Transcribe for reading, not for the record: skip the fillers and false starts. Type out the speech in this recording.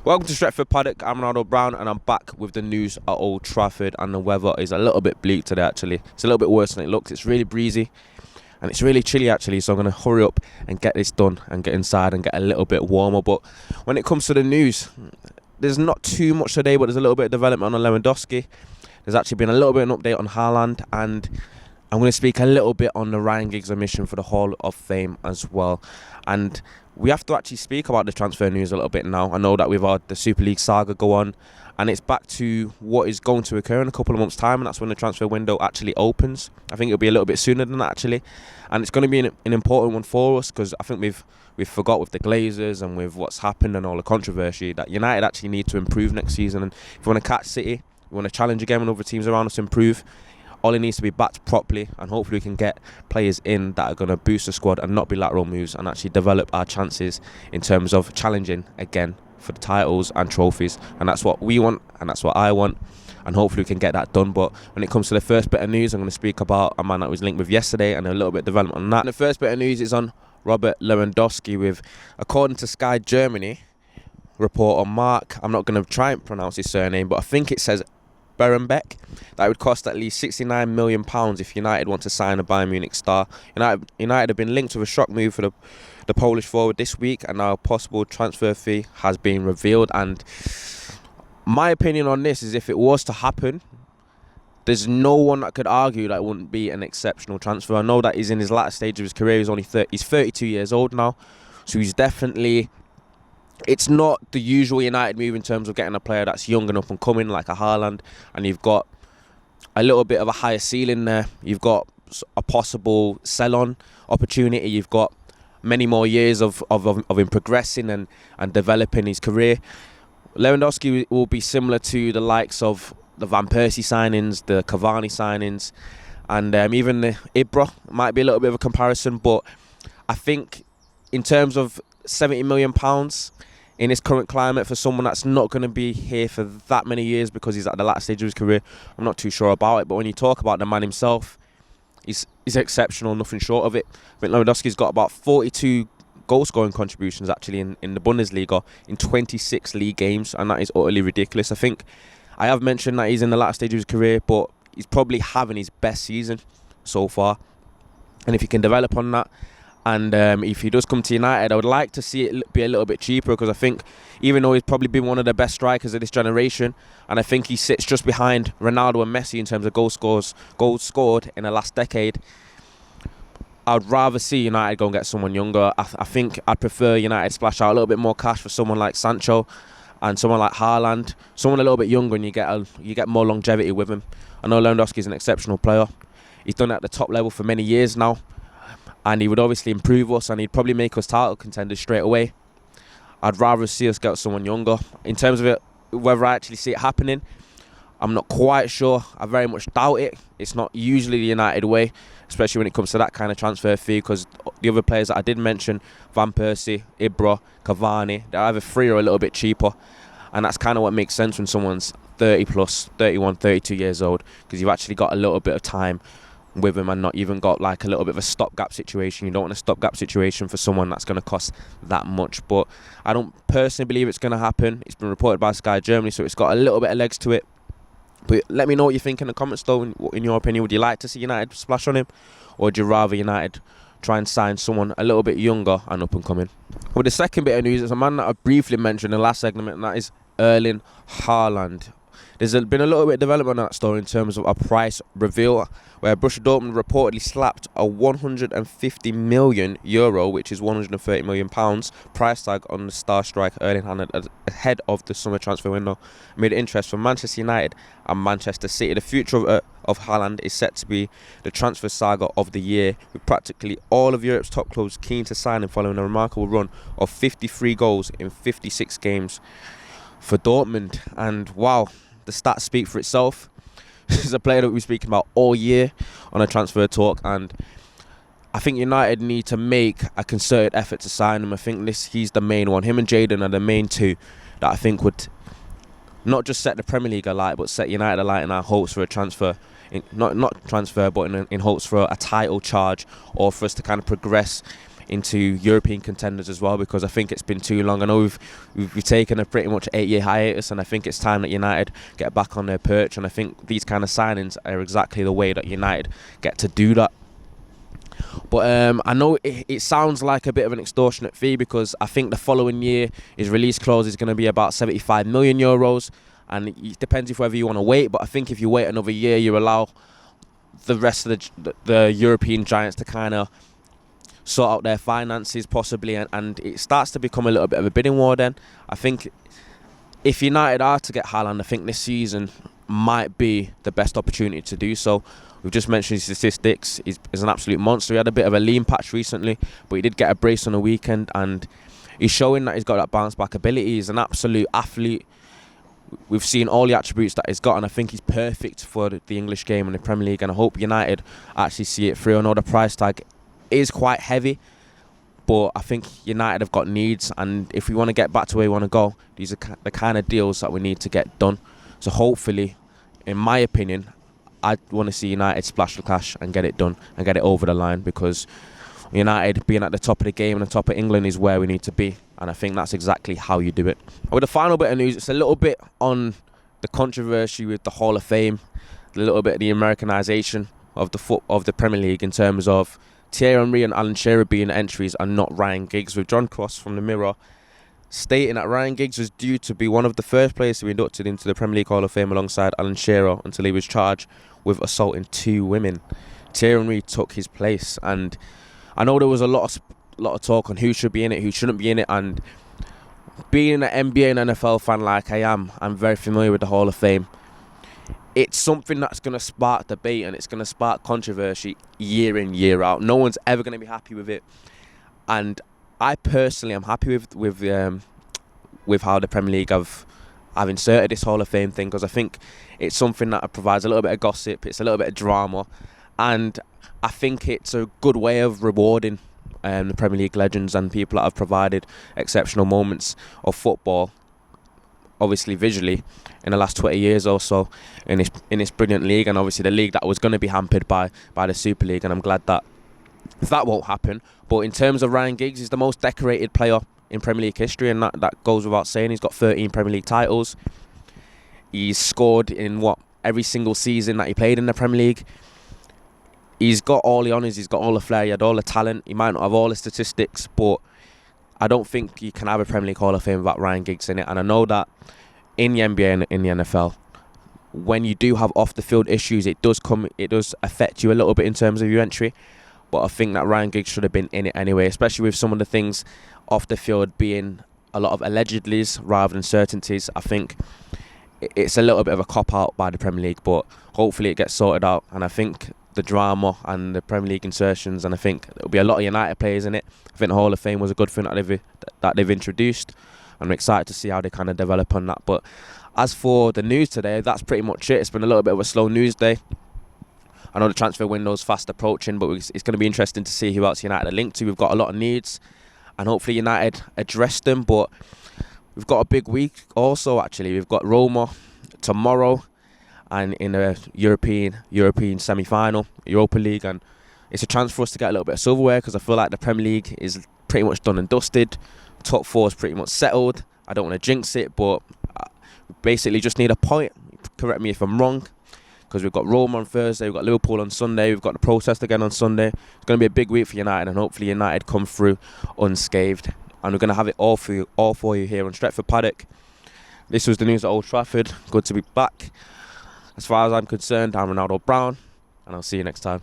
Welcome to Stretford, Paddock. I'm Ronaldo Brown, and I'm back with the news at Old Trafford. And the weather is a little bit bleak today, actually. It's a little bit worse than it looks. It's really breezy, and it's really chilly, actually. So I'm going to hurry up and get this done and get inside and get a little bit warmer. But when it comes to the news, there's not too much today, but there's a little bit of development on Lewandowski. There's actually been a little bit of an update on Harland, and I'm going to speak a little bit on the Ryan Giggs omission for the Hall of Fame as well. And we have to actually speak about the transfer news a little bit now. I know that we've had the Super League saga go on, and it's back to what is going to occur in a couple of months' time, and that's when the transfer window actually opens. I think it'll be a little bit sooner than that, actually, and it's going to be an important one for us, because I think we've forgot with the Glazers and with what's happened and all the controversy that United actually need to improve next season. And if we want to catch City, we want to challenge again when other teams around us improve, all it needs to be backed properly, and hopefully we can get players in that are going to boost the squad and not be lateral moves, and actually develop our chances in terms of challenging again for the titles and trophies. And that's what we want, and that's what I want, and hopefully we can get that done. But when it comes to the first bit of news, I'm going to speak about a man that was linked with yesterday and a little bit of development on that. And the first bit of news is on Robert Lewandowski, with, according to Sky Germany reporter Mark, I'm not going to try and pronounce his surname, but I think it says Berenbeck, that would cost at least £69 million if United want to sign a Bayern Munich star. United have been linked with a shock move for the Polish forward this week, and now a possible transfer fee has been revealed. And my opinion on this is, if it was to happen, there's no one that could argue that it wouldn't be an exceptional transfer. I know that he's in his latter stage of his career. He's 32 years old now, so he's definitely... It's not the usual United move in terms of getting a player that's young and up and coming like a Harland, and you've got a little bit of a higher ceiling there. You've got a possible sell-on opportunity. You've got many more years of him progressing and developing his career. Lewandowski will be similar to the likes of the Van Persie signings, the Cavani signings, and even the Ibra might be a little bit of a comparison. But I think in terms of £70 million in his current climate for someone that's not going to be here for that many years because he's at the latter stage of his career, I'm not too sure about it. But when you talk about the man himself, he's exceptional, nothing short of it. I think Lewandowski's got about 42 goal-scoring contributions actually in the Bundesliga in 26 league games, and that is utterly ridiculous. I think I have mentioned that he's in the latter stage of his career, but he's probably having his best season so far. And if he can develop on that, and if he does come to United, I would like to see it be a little bit cheaper, because I think even though he's probably been one of the best strikers of this generation, and I think he sits just behind Ronaldo and Messi in terms of goals scored in the last decade, I'd rather see United go and get someone younger. I think I'd prefer United splash out a little bit more cash for someone like Sancho and someone like Harland, someone a little bit younger, and you get more longevity with him. I know Lewandowski is an exceptional player. He's done it at the top level for many years now, and he would obviously improve us, and he'd probably make us title contenders straight away. I'd rather see us get someone younger. In terms of it, whether I actually see it happening, I'm not quite sure. I very much doubt it. It's not usually the United way, especially when it comes to that kind of transfer fee, because the other players that I did mention, Van Persie, Ibra, Cavani, they're either free or a little bit cheaper. And that's kind of what makes sense when someone's 30 plus, 31, 32 years old, because you've actually got a little bit of time with him and not even got like a little bit of a stopgap situation. You don't want a stopgap situation for someone that's going to cost that much. But I don't personally believe it's going to happen. It's been reported by Sky Germany, so it's got a little bit of legs to it. But let me know what you think in the comments though. In your opinion, would you like to see United splash on him, or would you rather United try and sign someone a little bit younger and up and coming? Well, the second bit of news is a man that I briefly mentioned in the last segment, and that is Erling Harland. There's been a little bit of development on that story in terms of a price reveal, where Borussia Dortmund reportedly slapped a €150 million, which is £130 million, price tag on the star striker Erling Haaland ahead of the summer transfer window, amid interest from Manchester United and Manchester City. The future of Haaland is set to be the transfer saga of the year, with practically all of Europe's top clubs keen to sign him following a remarkable run of 53 goals in 56 games for Dortmund. And wow, the stats speak for itself. This is a player that we've been speaking about all year on a transfer talk, and I think United need to make a concerted effort to sign him. I think he's the main one. Him and Jadon are the main two that I think would not just set the Premier League alight, but set United alight in our hopes for a transfer. Not transfer, but in hopes for a title charge, or for us to kind of progress into European contenders as well, because I think it's been too long. I know we've taken a pretty much 8-year hiatus, and I think it's time that United get back on their perch, and I think these kind of signings are exactly the way that United get to do that. But I know it sounds like a bit of an extortionate fee, because I think the following year his release clause is going to be about 75 million euros, and it depends if whether you want to wait. But I think if you wait another year, you allow the rest of the European giants to kind of sort out their finances possibly, and it starts to become a little bit of a bidding war then. I think if United are to get Harland, I think this season might be the best opportunity to do so. We've just mentioned his statistics. He's an absolute monster. He had a bit of a lean patch recently, but he did get a brace on the weekend, and he's showing that he's got that bounce back ability. He's an absolute athlete. We've seen all the attributes that he's got, and I think he's perfect for the English game and the Premier League, and I hope United actually see it through. I know the price tag is quite heavy, but I think United have got needs, and if we want to get back to where we want to go, these are the kind of deals that we need to get done. So hopefully, in my opinion, I want to see United splash the cash and get it done and get it over the line, because United being at the top of the game and the top of England is where we need to be, and I think that's exactly how you do it. With the final bit of news, it's a little bit on the controversy with the Hall of Fame, a little bit of the Americanization of the Premier League in terms of Thierry Henry and Alan Shearer being entries and not Ryan Giggs, with John Cross from the Mirror stating that Ryan Giggs was due to be one of the first players to be inducted into the Premier League Hall of Fame alongside Alan Shearer until he was charged with assaulting 2 women. Thierry Henry took his place, and I know there was a lot of talk on who should be in it, who shouldn't be in it, and being an NBA and NFL fan like I am, I'm very familiar with the Hall of Fame. It's something that's going to spark debate, and it's going to spark controversy year in, year out. No one's ever going to be happy with it, and I personally am happy with how the Premier League have inserted this Hall of Fame thing, because I think it's something that provides a little bit of gossip, it's a little bit of drama, and I think it's a good way of rewarding the Premier League legends and people that have provided exceptional moments of football, obviously visually, in the last 20 years or so in this brilliant league, and obviously the league that was going to be hampered by the Super League, and I'm glad that won't happen. But in terms of Ryan Giggs, he's the most decorated player in Premier League history, and that goes without saying. He's got 13 Premier League titles. He's scored in every single season that he played in the Premier League. He's got all the honours, he's got all the flair, he had all the talent. He might not have all the statistics, but I don't think you can have a Premier League Hall of Fame without Ryan Giggs in it. And I know that in the NBA and in the NFL, when you do have off-the-field issues, it does affect you a little bit in terms of your entry. But I think that Ryan Giggs should have been in it anyway, especially with some of the things off the field being a lot of allegedlys rather than certainties. I think it's a little bit of a cop-out by the Premier League, but hopefully it gets sorted out. And I think the drama and the Premier League insertions, and I think there'll be a lot of United players in it. I think the Hall of Fame was a good thing that they've introduced. I'm excited to see how they kind of develop on that. But as for the news today, that's pretty much it. It's been a little bit of a slow news day. I know the transfer window's fast approaching, but it's going to be interesting to see who else United are linked to. We've got a lot of needs, and hopefully United address them. But we've got a big week also, actually. We've got Roma tomorrow, and in a European semi-final, Europa League, and it's a chance for us to get a little bit of silverware, because I feel like the Premier League is pretty much done and dusted. Top 4 is pretty much settled. I don't want to jinx it, but basically just need a point. Correct me if I'm wrong, because we've got Roma on Thursday, we've got Liverpool on Sunday, we've got the protest again on Sunday. It's going to be a big week for United, and hopefully United come through unscathed. And we're going to have it all for you here on Stretford Paddock. This was the news at Old Trafford. Good to be back. As far as I'm concerned, I'm Ronaldo Brown, and I'll see you next time.